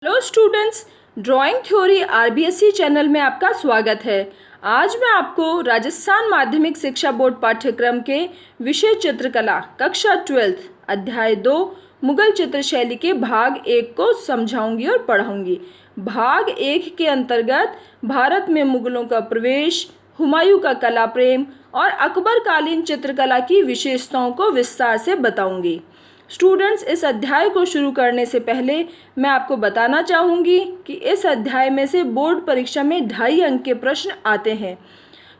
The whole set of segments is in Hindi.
Hello students, drawing theory RBSE channel में आपका स्वागत है। आज मैं आपको राजस्थान माध्यमिक शिक्षा बोर्ड पाठ्यक्रम के विषय चित्रकला कक्षा 12 अध्याय 2 मुगल चित्र शैली के भाग 1 को समझाऊंगी और पढ़ाऊंगी। भाग 1 के अंतर्गत भारत में मुगलों का प्रवेश, हुमायूं का कला प्रेम और अकबर कालीन चित्रकला की विशेषताओं को विस्तार से बताऊंगी। स्टूडेंट्स, इस अध्याय को शुरू करने से पहले मैं आपको बताना चाहूँगी कि इस अध्याय में से बोर्ड परीक्षा में 2.5 अंक के प्रश्न आते हैं।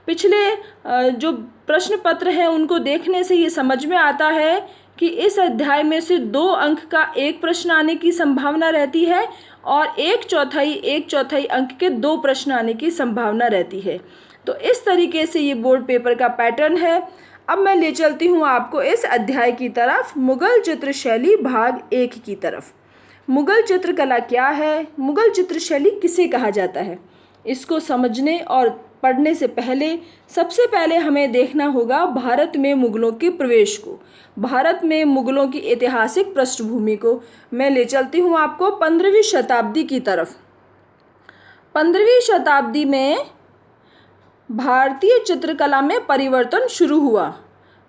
पिछले जो प्रश्न पत्र हैं उनको देखने से ये समझ में आता है कि इस अध्याय में से 2 अंक का एक प्रश्न आने की संभावना रहती है और एक चौथाई अंक के 2 प्रश्न आने की संभावना रहती है। तो इस तरीके से ये बोर्ड पेपर का पैटर्न है। अब मैं ले चलती हूँ आपको इस अध्याय की तरफ, मुगल चित्र शैली भाग 1 की तरफ। मुगल चित्रकला क्या है, मुगल चित्र शैली किसे कहा जाता है, इसको समझने और पढ़ने से पहले सबसे पहले हमें देखना होगा भारत में मुगलों के प्रवेश को, भारत में मुगलों की ऐतिहासिक पृष्ठभूमि को। मैं ले चलती हूँ आपको 15वीं शताब्दी की तरफ। 15वीं शताब्दी में भारतीय चित्रकला में परिवर्तन शुरू हुआ।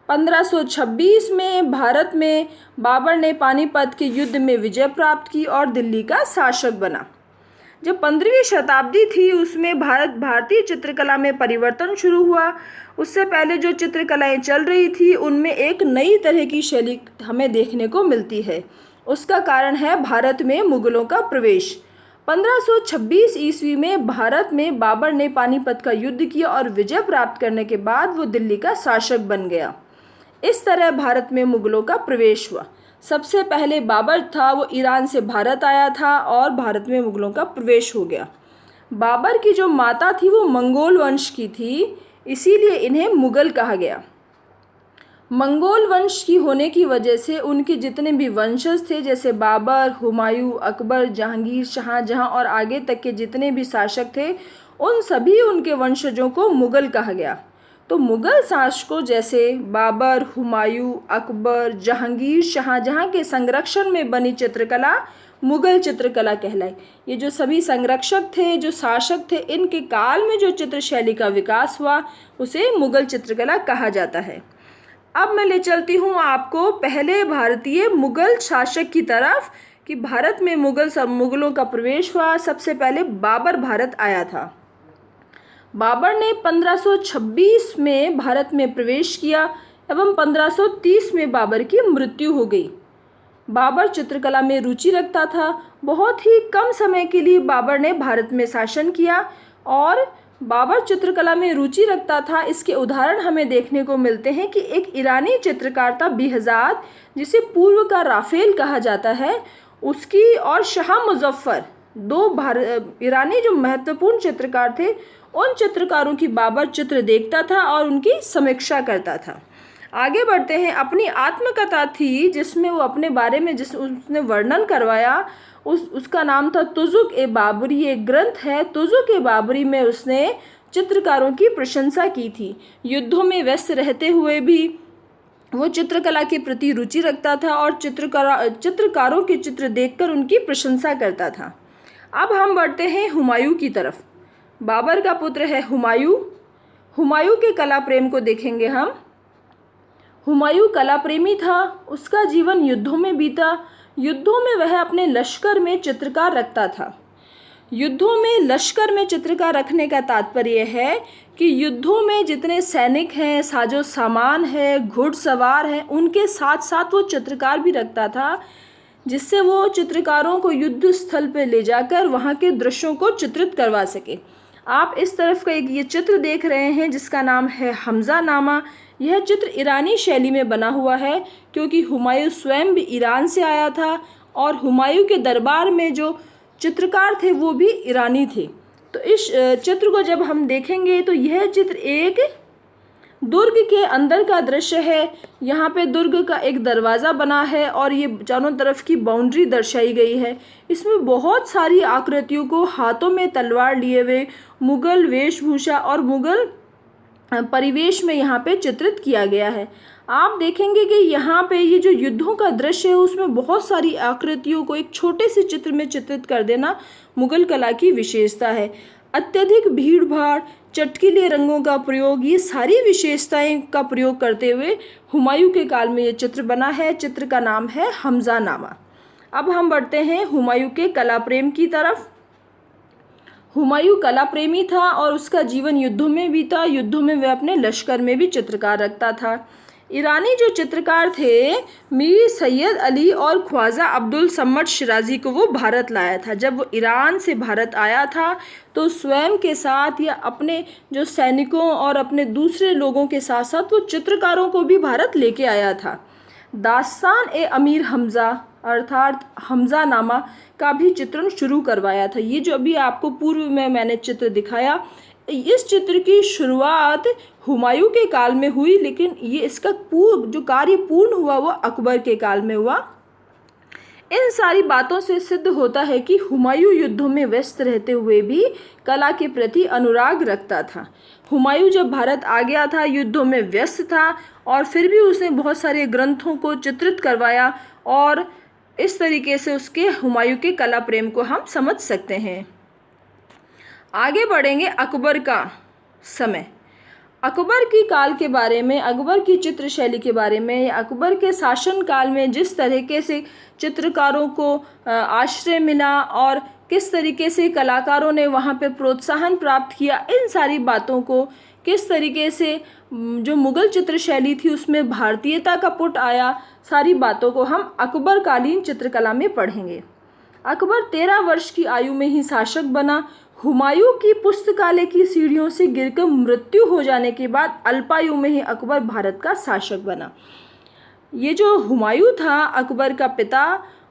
1526 में भारत में बाबर ने पानीपत के युद्ध में विजय प्राप्त की और दिल्ली का शासक बना। जब 15वीं शताब्दी थी उसमें भारतीय चित्रकला में परिवर्तन शुरू हुआ। उससे पहले जो चित्रकलाएं चल रही थी उनमें एक नई तरह की शैली हमें देखने को मिलती है। उसका कारण है भारत में मुगलों का प्रवेश। 1526 ईस्वी में भारत में बाबर ने पानीपत का युद्ध किया और विजय प्राप्त करने के बाद वो दिल्ली का शासक बन गया। इस तरह भारत में मुगलों का प्रवेश हुआ। सबसे पहले बाबर था, वो ईरान से भारत आया था और भारत में मुगलों का प्रवेश हो गया। बाबर की जो माता थी वो मंगोल वंश की थी, इसीलिए इन्हें मुगल कहा गया। मंगोल वंश की होने की वजह से उनके जितने भी वंशज थे, जैसे बाबर, हुमायूं, अकबर, जहांगीर, शाहजहां और आगे तक के जितने भी शासक थे, उन सभी उनके वंशजों को मुगल कहा गया। तो मुगल शासकों जैसे बाबर, हुमायूं, अकबर, जहांगीर, शाहजहां के संरक्षण में बनी चित्रकला मुगल चित्रकला कहलाई। ये जो सभी संरक्षक थे, जो शासक थे, इनके काल में जो चित्र शैली का विकास हुआ उसे मुगल चित्रकला कहा जाता है। अब मैं ले चलती हूँ आपको पहले भारतीय मुगल शासक की तरफ कि भारत में मुगलों का प्रवेश हुआ। सबसे पहले बाबर भारत आया था। बाबर ने 1526 में भारत में प्रवेश किया एवं 1530 में बाबर की मृत्यु हो गई। बाबर चित्रकला में रुचि रखता था। बहुत ही कम समय के लिए बाबर ने भारत में शासन किया और बाबर चित्रकला में रुचि रखता था। इसके उदाहरण हमें देखने को मिलते हैं कि एक ईरानी चित्रकार था बेहज़ाद, जिसे पूर्व का राफेल कहा जाता है, उसकी और शाह मुजफ्फर, 2 ईरानी जो महत्वपूर्ण चित्रकार थे, उन चित्रकारों की बाबर चित्र देखता था और उनकी समीक्षा करता था। आगे बढ़ते हैं। अपनी आत्मकथा थी जिसमें वो अपने बारे में उसने वर्णन करवाया, उसका नाम था तुज़ुक-ए-बाबरी। एक ग्रंथ है तुज़ुक-ए-बाबरी में उसने चित्रकारों की प्रशंसा की थी। युद्धों में व्यस्त रहते हुए भी वो चित्रकला के प्रति रुचि रखता था और चित्रकारों के चित्र देखकर उनकी प्रशंसा करता था। अब हम बढ़ते हैं हुमायूं की तरफ। बाबर का पुत्र है हुमायूं। हुमायूं के कला प्रेम को देखेंगे हम। हुमायूं कला प्रेमी था। उसका जीवन युद्धों में बीता। युद्धों में वह अपने लश्कर में चित्रकार रखता था। युद्धों में लश्कर में चित्रकार रखने का तात्पर्य है कि युद्धों में जितने सैनिक हैं, साजो सामान है, घुड़सवार हैं, उनके साथ साथ वो चित्रकार भी रखता था, जिससे वो चित्रकारों को युद्ध स्थल पर ले जाकर वहाँ के दृश्यों को चित्रित करवा सके। आप इस तरफ का एक ये चित्र देख रहे हैं जिसका नाम है हमजा नामा। यह चित्र ईरानी शैली में बना हुआ है क्योंकि हुमायूं स्वयं भी ईरान से आया था और हुमायूं के दरबार में जो चित्रकार थे वो भी ईरानी थे। तो इस चित्र को जब हम देखेंगे तो यह चित्र एक दुर्ग के अंदर का दृश्य है। यहाँ पे दुर्ग का एक दरवाज़ा बना है और ये चारों तरफ की बाउंड्री दर्शाई गई है। इसमें बहुत सारी आकृतियों को हाथों में तलवार लिए हुए मुगल वेशभूषा और मुगल परिवेश में यहाँ पे चित्रित किया गया है। आप देखेंगे कि यहाँ पे ये जो युद्धों का दृश्य है उसमें बहुत सारी आकृतियों को एक छोटे से चित्र में चित्रित कर देना मुगल कला की विशेषता है। अत्यधिक भीड़ भाड़, चटकीले रंगों का प्रयोग, ये सारी विशेषताएं का प्रयोग करते हुए हुमायूं के काल में ये चित्र बना है। चित्र का नाम है हमज़ानामा। अब हम बढ़ते हैं हुमायूं के कला प्रेम की तरफ। हुमायूं कला प्रेमी था और उसका जीवन युद्धों में बीता। युद्धों में वह अपने लश्कर में भी चित्रकार रखता था। ईरानी जो चित्रकार थे मीर सैयद अली और ख्वाजा अब्दुल सम्मद शिराजी को वो भारत लाया था। जब वो ईरान से भारत आया था तो स्वयं के साथ या अपने जो सैनिकों और अपने दूसरे लोगों के साथ साथ वो चित्रकारों को भी भारत लेके आया था। दास्तान ए अमीर हमज़ा अर्थात हमज़ानामा का भी चित्रण शुरू करवाया था। ये जो अभी आपको पूर्व में मैंने चित्र दिखाया, इस चित्र की शुरुआत हुमायूं के काल में हुई, लेकिन ये इसका जो कार्य पूर्ण हुआ वो अकबर के काल में हुआ। इन सारी बातों से सिद्ध होता है कि हुमायूं युद्धों में व्यस्त रहते हुए भी कला के प्रति अनुराग रखता था। हुमायूं जब भारत आ गया था, युद्धों में व्यस्त था और फिर भी उसने बहुत सारे ग्रंथों को चित्रित करवाया और इस तरीके से उसके हुमायूं के कला प्रेम को हम समझ सकते हैं। आगे बढ़ेंगे अकबर का समय। अकबर की काल के बारे में, अकबर की चित्र शैली के बारे में, अकबर के शासन काल में जिस तरीके से चित्रकारों को आश्रय मिला और किस तरीके से कलाकारों ने वहाँ पे प्रोत्साहन प्राप्त किया, इन सारी बातों को, किस तरीके से जो मुग़ल चित्र शैली थी उसमें भारतीयता का पुट आया, सारी बातों को हम अकबर कालीन चित्रकला में पढ़ेंगे। अकबर 13 वर्ष की आयु में ही शासक बना। हुमायूं की पुस्तकालय की सीढ़ियों से गिरकर मृत्यु हो जाने के बाद अल्पायु में ही अकबर भारत का शासक बना। ये जो हुमायूं था, अकबर का पिता,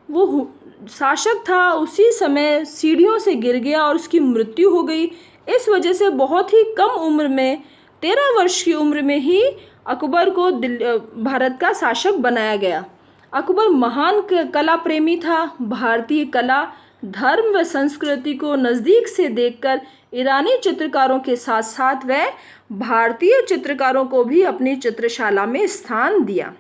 वो शासक था, उसी समय सीढ़ियों से गिर गया और उसकी मृत्यु हो गई। इस वजह से बहुत ही कम उम्र में, 13 वर्ष की उम्र में ही अकबर को भारत का शासक बनाया गया। अकबर महान कला प्रेमी था। भारतीय कला, धर्म व संस्कृति को नज़दीक से देखकर ईरानी चित्रकारों के साथ साथ वह भारतीय चित्रकारों को भी अपनी चित्रशाला में स्थान दिया।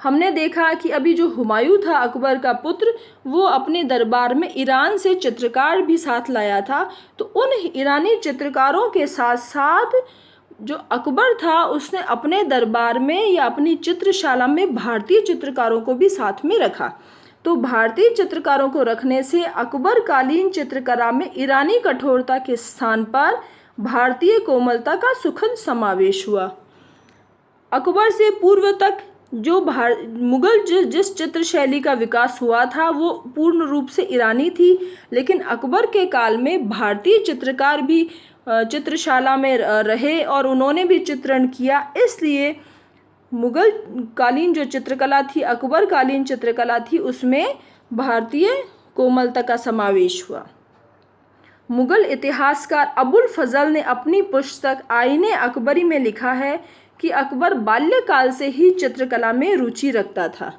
हमने देखा कि अभी जो हुमायूं था, अकबर का पुत्र, वो अपने दरबार में ईरान से चित्रकार भी साथ लाया था। तो उन ईरानी चित्रकारों के साथ साथ जो अकबर था उसने अपने दरबार में या अपनी चित्रशाला में भारतीय चित्रकारों को भी साथ में रखा। तो भारतीय चित्रकारों को रखने से अकबर कालीन चित्रकला में ईरानी कठोरता के स्थान पर भारतीय कोमलता का सुखद समावेश हुआ। अकबर से पूर्व तक जो मुगल जिस चित्र शैली का विकास हुआ था वो पूर्ण रूप से ईरानी थी, लेकिन अकबर के काल में भारतीय चित्रकार भी चित्रशाला में रहे और उन्होंने भी चित्रण किया। इसलिए मुगल कालीन जो चित्रकला थी, अकबर कालीन चित्रकला थी, उसमें भारतीय कोमलता का समावेश हुआ। मुगल इतिहासकार अबुल फजल ने अपनी पुस्तक आईने अकबरी में लिखा है कि अकबर बाल्यकाल से ही चित्रकला में रुचि रखता था।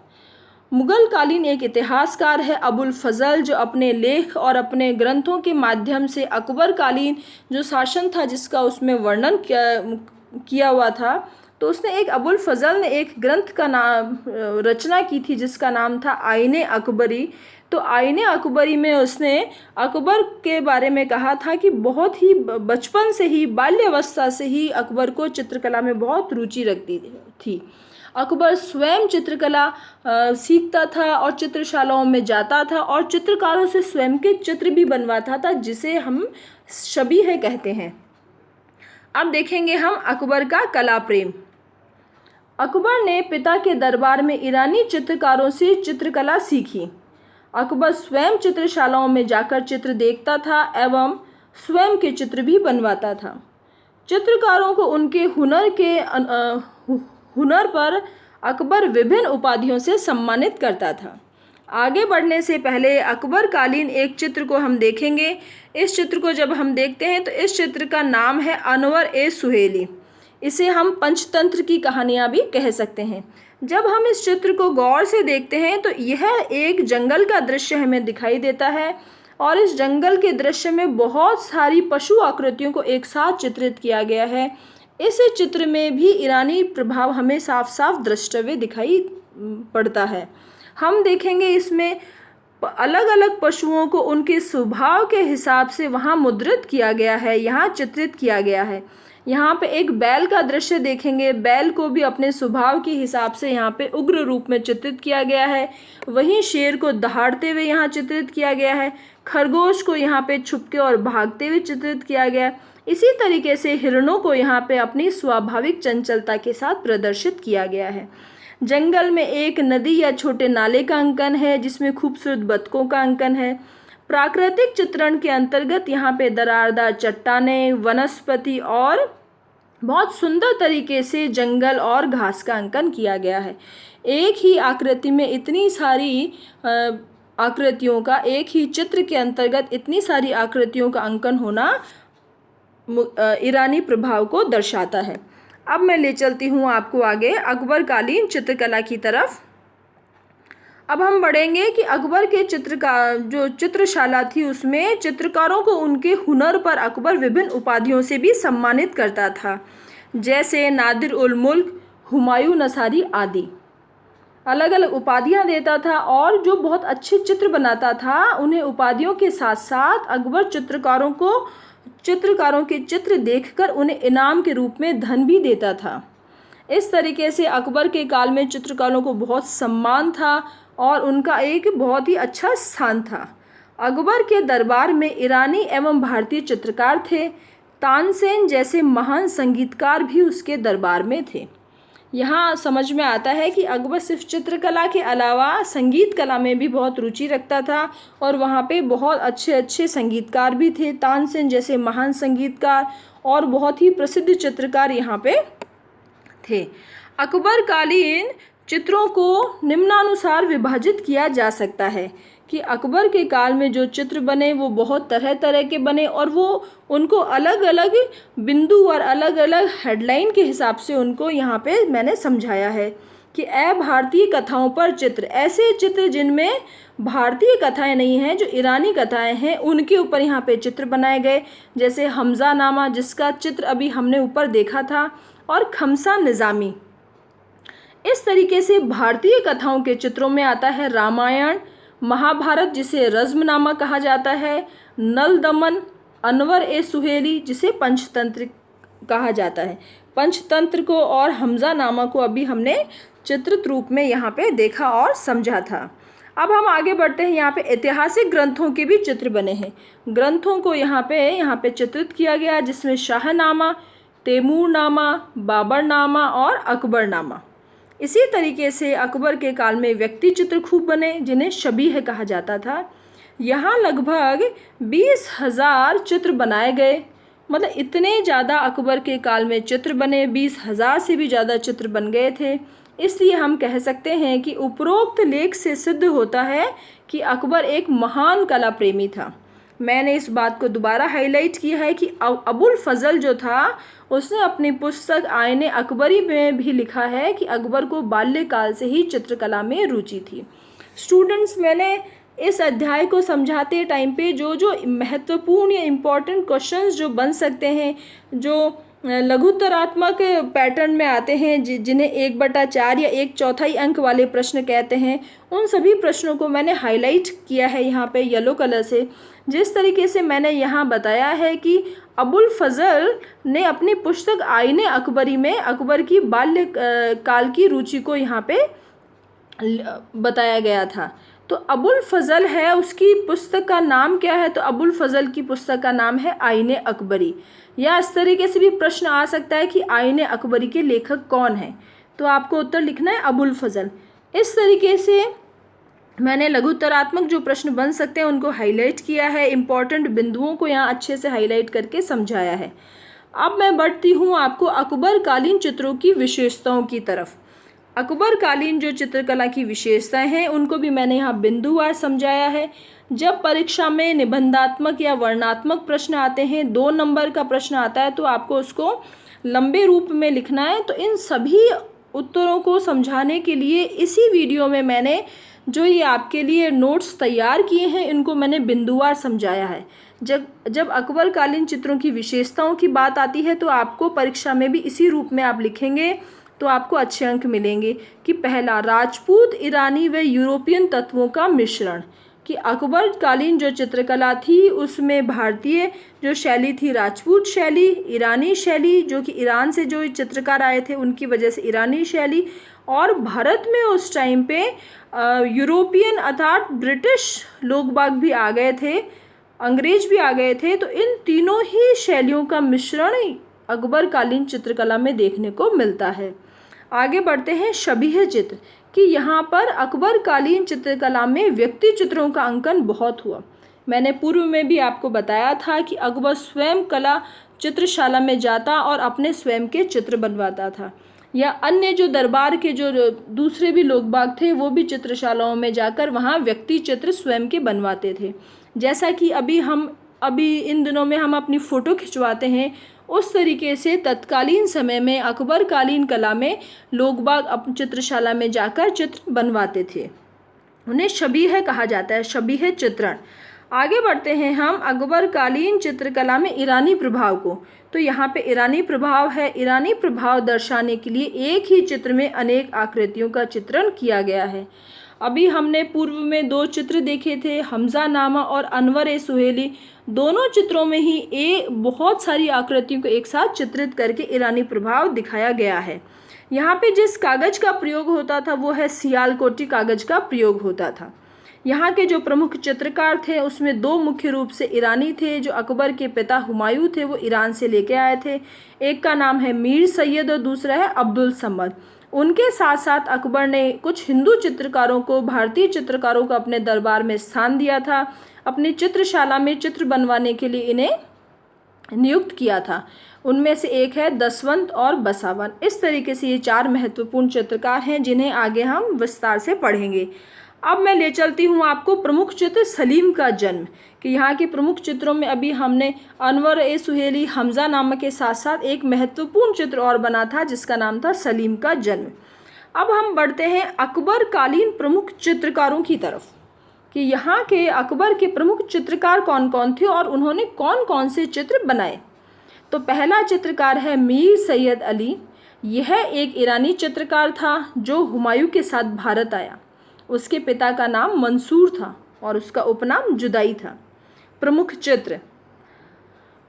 मुगल कालीन एक इतिहासकार है अबुल फजल, जो अपने लेख और अपने ग्रंथों के माध्यम से अकबर कालीन जो शासन था जिसका उसमें वर्णन किया हुआ था, तो उसने अबुल फजल ने एक ग्रंथ का नाम रचना की थी जिसका नाम था आईने अकबरी। तो आईने अकबरी में उसने अकबर के बारे में कहा था कि बहुत ही बचपन से ही, बाल्यावस्था से ही अकबर को चित्रकला में बहुत रुचि रखती थी। अकबर स्वयं चित्रकला सीखता था और चित्रशालाओं में जाता था और चित्रकारों से स्वयं के चित्र भी बनवाता था, जिसे हम शबीह कहते हैं। अब देखेंगे हम अकबर का कला प्रेम। अकबर ने पिता के दरबार में ईरानी चित्रकारों से चित्रकला सीखी। अकबर स्वयं चित्रशालाओं में जाकर चित्र देखता था एवं स्वयं के चित्र भी बनवाता था। चित्रकारों को उनके हुनर पर अकबर विभिन्न उपाधियों से सम्मानित करता था। आगे बढ़ने से पहले अकबर कालीन एक चित्र को हम देखेंगे। इस चित्र को जब हम देखते हैं तो इस चित्र का नाम है अनवर ए सुहेली। इसे हम पंचतंत्र की कहानियाँ भी कह सकते हैं। जब हम इस चित्र को गौर से देखते हैं तो यह एक जंगल का दृश्य हमें दिखाई देता है और इस जंगल के दृश्य में बहुत सारी पशु आकृतियों को एक साथ चित्रित किया गया है। इस चित्र में भी ईरानी प्रभाव हमें साफ साफ द्रष्टव्य दिखाई पड़ता है। हम देखेंगे इसमें अलग अलग पशुओं को उनके स्वभाव के हिसाब से वहाँ मुद्रित किया गया है, यहाँ चित्रित किया गया है। यहाँ पे एक बैल का दृश्य देखेंगे, बैल को भी अपने स्वभाव के हिसाब से यहाँ पे उग्र रूप में चित्रित किया गया है। वहीं शेर को दहाड़ते हुए यहाँ चित्रित किया गया है, खरगोश को यहाँ पे छुपके और भागते हुए चित्रित किया गया है। इसी तरीके से हिरणों को यहाँ पे अपनी स्वाभाविक चंचलता के साथ प्रदर्शित किया गया है। जंगल में एक नदी या छोटे नाले का अंकन है, जिसमें खूबसूरत बतखों का अंकन है। प्राकृतिक चित्रण के अंतर्गत यहाँ पे दरारदार चट्टानें, वनस्पति और बहुत सुंदर तरीके से जंगल और घास का अंकन किया गया है। एक ही आकृति में इतनी सारी आकृतियों का, एक ही चित्र के अंतर्गत इतनी सारी आकृतियों का अंकन होना ईरानी प्रभाव को दर्शाता है। अब मैं ले चलती हूँ आपको आगे अकबरकालीन चित्रकला की तरफ। अब हम बढ़ेंगे कि अकबर के चित्र का जो चित्रशाला थी उसमें चित्रकारों को उनके हुनर पर अकबर विभिन्न उपाधियों से भी सम्मानित करता था, जैसे नादिर उल मुल्क, हुमायूं नसारी आदि। अलग अलग उपाधियां देता था और जो बहुत अच्छे चित्र बनाता था उन्हें उपाधियों के साथ साथ अकबर चित्रकारों के चित्र देखकर उन्हें इनाम के रूप में धन भी देता था। इस तरीके से अकबर के काल में चित्रकारों को बहुत सम्मान था और उनका एक बहुत ही अच्छा स्थान था। अकबर के दरबार में ईरानी एवं भारतीय चित्रकार थे। तानसेन जैसे महान संगीतकार भी उसके दरबार में थे। यहाँ समझ में आता है कि अकबर सिर्फ चित्रकला के अलावा संगीत कला में भी बहुत रुचि रखता था और वहाँ पे बहुत अच्छे अच्छे संगीतकार भी थे। तानसेन जैसे महान संगीतकार और बहुत ही प्रसिद्ध चित्रकार यहाँ पे थे। अकबरकालीन चित्रों को निम्नानुसार विभाजित किया जा सकता है कि अकबर के काल में जो चित्र बने वो बहुत तरह तरह के बने और वो उनको अलग अलग बिंदु और अलग अलग हेडलाइन के हिसाब से उनको यहाँ पे मैंने समझाया है कि भारतीय कथाओं पर चित्र, ऐसे चित्र जिनमें भारतीय कथाएं नहीं हैं, जो ईरानी कथाएं हैं उनके ऊपर यहाँ पे चित्र बनाए गए, जैसे हमजा नामा जिसका चित्र अभी हमने ऊपर देखा था, और खमसा निज़ामी। इस तरीके से भारतीय कथाओं के चित्रों में आता है रामायण, महाभारत जिसे रज़्मनामा कहा जाता है, नल दमन, अनवर ए सुहेली जिसे पंचतंत्र कहा जाता है। पंचतंत्र को और हमजा नामा को अभी हमने चित्रित रूप में यहाँ पे देखा और समझा था। अब हम आगे बढ़ते हैं। यहाँ पे ऐतिहासिक ग्रंथों के भी चित्र बने हैं। ग्रंथों को यहाँ पे चित्रित किया गया, जिसमें शाहनामा, तैमूरनामा, बाबरनामा और अकबरनामा। इसी तरीके से अकबर के काल में व्यक्ति चित्र खूब बने, जिन्हें शबीह कहा जाता था। यहाँ लगभग 20,000 चित्र बनाए गए। मतलब इतने ज़्यादा अकबर के काल में चित्र बने, 20,000 से भी ज़्यादा चित्र बन गए थे। इसलिए हम कह सकते हैं कि उपरोक्त लेख से सिद्ध होता है कि अकबर एक महान कला प्रेमी था। मैंने इस बात को दोबारा हाईलाइट किया है कि अबुल फजल जो था उसने अपनी पुस्तक आईने अकबरी में भी लिखा है कि अकबर को बाल्यकाल से ही चित्रकला में रुचि थी। स्टूडेंट्स, मैंने इस अध्याय को समझाते टाइम पे जो जो महत्वपूर्ण या इम्पोर्टेंट क्वेश्चंस जो बन सकते हैं, जो लघुत्तरात्मक पैटर्न में आते हैं, जिन्हें 1/4 या 1/4 अंक वाले प्रश्न कहते हैं, उन सभी प्रश्नों को मैंने हाईलाइट किया है यहाँ पे येलो कलर से। जिस तरीके से मैंने यहाँ बताया है कि अबुल फजल ने अपनी पुस्तक आईने अकबरी में अकबर की बाल्य काल की रुचि को यहाँ पे बताया गया था। तो अबुल फजल है, उसकी पुस्तक का नाम क्या है? तो अबुल फजल की पुस्तक का नाम है आईने अकबरी। या इस तरीके से भी प्रश्न आ सकता है कि आईने अकबरी के लेखक कौन हैं? तो आपको उत्तर लिखना है अबुल फजल। इस तरीके से मैंने लघुत्तरात्मक जो प्रश्न बन सकते हैं उनको हाईलाइट किया है, इम्पॉर्टेंट बिंदुओं को यहाँ अच्छे से हाईलाइट करके समझाया है। अब मैं बढ़ती हूँ आपको अकबरकालीन चित्रों की विशेषताओं की तरफ। अकबरकालीन जो चित्रकला की विशेषताएं हैं उनको भी मैंने यहाँ बिंदुवार समझाया है। जब परीक्षा में निबंधात्मक या वर्णनात्मक प्रश्न आते हैं, 2 नंबर का प्रश्न आता है, तो आपको उसको लंबे रूप में लिखना है। तो इन सभी उत्तरों को समझाने के लिए इसी वीडियो में मैंने जो ये आपके लिए नोट्स तैयार किए हैं इनको मैंने बिंदुवार समझाया है। जब अकबरकालीन चित्रों की विशेषताओं की बात आती है तो आपको परीक्षा में भी इसी रूप में आप लिखेंगे तो आपको अच्छे अंक मिलेंगे कि पहला, राजपूत, ईरानी व यूरोपियन तत्वों का मिश्रण, कि अकबरकालीन जो चित्रकला थी उसमें भारतीय जो शैली थी राजपूत शैली, ईरानी शैली जो कि ईरान से जो चित्रकार आए थे उनकी वजह से ईरानी शैली, और भारत में उस टाइम पे यूरोपियन अर्थात ब्रिटिश लोग बाग भी आ गए थे, अंग्रेज भी आ गए थे। तो इन तीनों ही शैलियों का मिश्रण अकबरकालीन चित्रकला में देखने को मिलता है। आगे बढ़ते हैं शबीह चित्र, कि यहाँ पर अकबरकालीन चित्रकला में व्यक्ति चित्रों का अंकन बहुत हुआ। मैंने पूर्व में भी आपको बताया था कि अकबर स्वयं कला चित्रशाला में जाता और अपने स्वयं के चित्र बनवाता था, या अन्य जो दरबार के जो दूसरे भी लोग बाग थे वो भी चित्रशालाओं में जाकर वहाँ व्यक्ति चित्र स्वयं के बनवाते थे। जैसा कि अभी इन दिनों में हम अपनी फ़ोटो खिंचवाते हैं, उस तरीके से तत्कालीन समय में अकबरकालीन कला में लोग बाग अपनी चित्रशाला में जाकर चित्र बनवाते थे, उन्हें शबीह कहा जाता है, शबीह चित्रण। आगे बढ़ते हैं हम अकबरकालीन चित्रकला में ईरानी प्रभाव को। तो यहाँ पे ईरानी प्रभाव है। ईरानी प्रभाव दर्शाने के लिए एक ही चित्र में अनेक आकृतियों का चित्रण किया गया है। अभी हमने पूर्व में 2 चित्र देखे थे, हमजा नामा और अनवर ए सुहेली। दोनों चित्रों में ही बहुत सारी आकृतियों को एक साथ चित्रित करके ईरानी प्रभाव दिखाया गया है। यहाँ पे जिस कागज़ का प्रयोग होता था वो है सियालकोटी कागज़ का प्रयोग होता था। यहाँ के जो प्रमुख चित्रकार थे उसमें 2 मुख्य रूप से ईरानी थे। जो अकबर के पिता हुमायूं थे वो ईरान से लेके आए थे। एक का नाम है मीर सैयद और दूसरा है अब्दुल समद। उनके साथ साथ अकबर ने कुछ हिंदू चित्रकारों को, भारतीय चित्रकारों को अपने दरबार में स्थान दिया था। अपनी चित्रशाला में चित्र बनवाने के लिए इन्हें नियुक्त किया था। उनमें से एक है दसवंत और बसावन। इस तरीके से ये 4 महत्वपूर्ण चित्रकार हैं जिन्हें आगे हम विस्तार से पढ़ेंगे। अब मैं ले चलती हूँ आपको प्रमुख चित्र सलीम का जन्म, कि यहाँ के प्रमुख चित्रों में अभी हमने अनवर ए सुहेली, हमजा नामा के साथ साथ एक महत्वपूर्ण चित्र और बना था जिसका नाम था सलीम का जन्म। अब हम बढ़ते हैं अकबरकालीन प्रमुख चित्रकारों की तरफ, कि यहाँ के अकबर के प्रमुख चित्रकार कौन कौन थे और उन्होंने कौन कौन से चित्र बनाए। तो पहला चित्रकार है मीर सैयद अली। यह एक ईरानी चित्रकार था जो हुमायूं के साथ भारत आया। उसके पिता का नाम मंसूर था और उसका उपनाम जुदाई था। प्रमुख चित्र,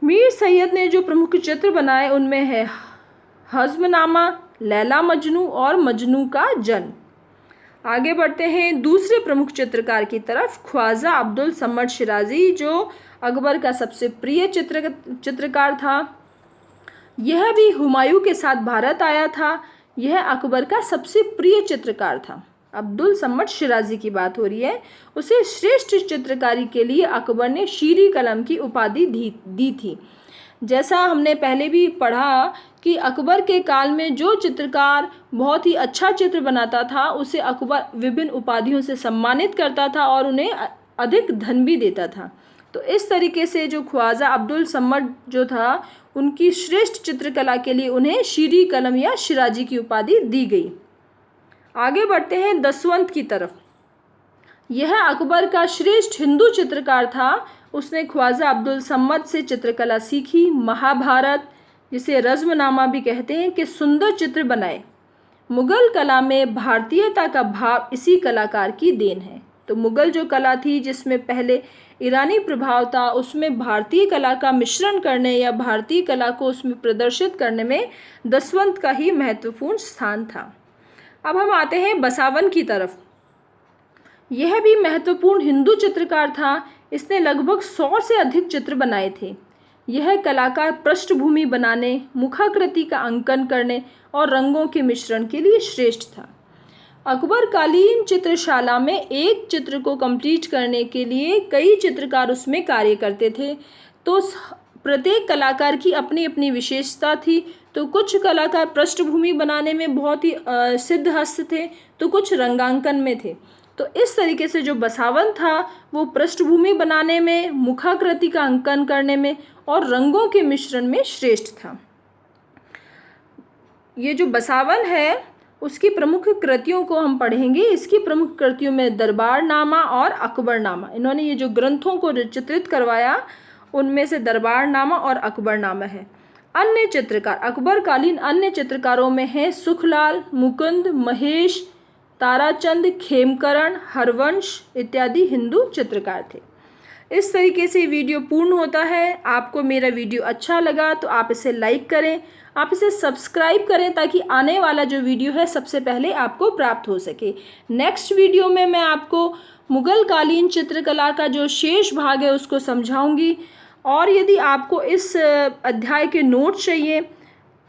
मीर सैयद ने जो प्रमुख चित्र बनाए उनमें है हज़्मनामा, लैला मजनू और मजनू का जन्म। आगे बढ़ते हैं दूसरे प्रमुख चित्रकार की तरफ, ख्वाजा अब्दुल समद शिराजी जो अकबर का सबसे प्रिय चित्रकार था। यह भी हुमायूं के साथ भारत आया था। यह अकबर का सबसे प्रिय चित्रकार था। अब्दुल समद शिराजी की बात हो रही है। उसे श्रेष्ठ चित्रकारी के लिए अकबर ने शीरी कलम की उपाधि दी थी। जैसा हमने पहले भी पढ़ा कि अकबर के काल में जो चित्रकार बहुत ही अच्छा चित्र बनाता था उसे अकबर विभिन्न उपाधियों से सम्मानित करता था और उन्हें अधिक धन भी देता था। तो इस तरीके से जो ख्वाजा अब्दुल समद जो था उनकी श्रेष्ठ चित्रकला के लिए उन्हें शीरी कलम या शिराजी की उपाधि दी गई। आगे बढ़ते हैं दसवंत की तरफ। यह अकबर का श्रेष्ठ हिंदू चित्रकार था। उसने ख्वाजा अब्दुल समद से चित्रकला सीखी। महाभारत, जिसे रज़्मनामा भी कहते हैं, के सुंदर चित्र बनाए। मुगल कला में भारतीयता का भाव इसी कलाकार की देन है। तो मुगल जो कला थी जिसमें पहले ईरानी प्रभाव था उसमें भारतीय कला का मिश्रण करने या भारतीय कला को उसमें प्रदर्शित करने में दसवंत का ही महत्वपूर्ण स्थान था। अब हम आते हैं बसावन की तरफ। यह भी महत्वपूर्ण हिंदू चित्रकार था। इसने लगभग 100 से अधिक चित्र बनाए थे। यह कलाकार पृष्ठभूमि बनाने, मुखाकृति का अंकन करने और रंगों के मिश्रण के लिए श्रेष्ठ था। अकबरकालीन चित्रशाला में एक चित्र को कंप्लीट करने के लिए कई चित्रकार उसमें कार्य करते थे। तो प्रत्येक कलाकार की अपनी अपनी विशेषता थी। तो कुछ कलाकार पृष्ठभूमि बनाने में बहुत ही सिद्धहस्त थे, तो कुछ रंगांकन में थे। तो इस तरीके से जो बसावन था वो पृष्ठभूमि बनाने में, मुखाकृति का अंकन करने में और रंगों के मिश्रण में श्रेष्ठ था। ये जो बसावन है उसकी प्रमुख कृतियों को हम पढ़ेंगे। इसकी प्रमुख कृतियों में दरबारनामा और अकबरनामा, इन्होंने ये जो ग्रंथों को चित्रित करवाया उनमें से दरबारनामा और अकबरनामा है। अन्य चित्रकार, अकबरकालीन अन्य चित्रकारों में हैं सुखलाल, मुकुंद, महेश, ताराचंद, खेमकरण, हरवंश इत्यादि हिंदू चित्रकार थे। इस तरीके से वीडियो पूर्ण होता है। आपको मेरा वीडियो अच्छा लगा तो आप इसे लाइक करें, आप इसे सब्सक्राइब करें ताकि आने वाला जो वीडियो है सबसे पहले आपको प्राप्त हो सके। नेक्स्ट वीडियो में मैं आपको मुगल कालीन चित्रकला का जो शेष भाग है उसको समझाऊंगी। और यदि आपको इस अध्याय के नोट्स चाहिए,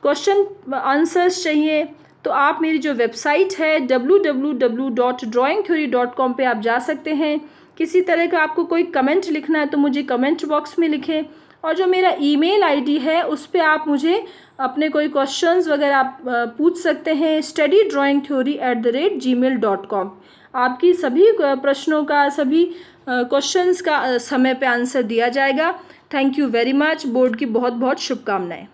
क्वेश्चन आंसर्स चाहिए, तो आप मेरी जो वेबसाइट है www.drawingtheory.com पे आप जा सकते हैं। किसी तरह का आपको कोई कमेंट लिखना है तो मुझे कमेंट बॉक्स में लिखें, और जो मेरा ईमेल आईडी है उस पे आप मुझे अपने कोई क्वेश्चंस वगैरह आप पूछ सकते हैं, studydrawingtheory@gmail.com। आपकी सभी प्रश्नों का, सभी क्वेश्चंस का समय पे आंसर दिया जाएगा। Thank you very much. Board की बहुत बहुत शुभकामनाएं।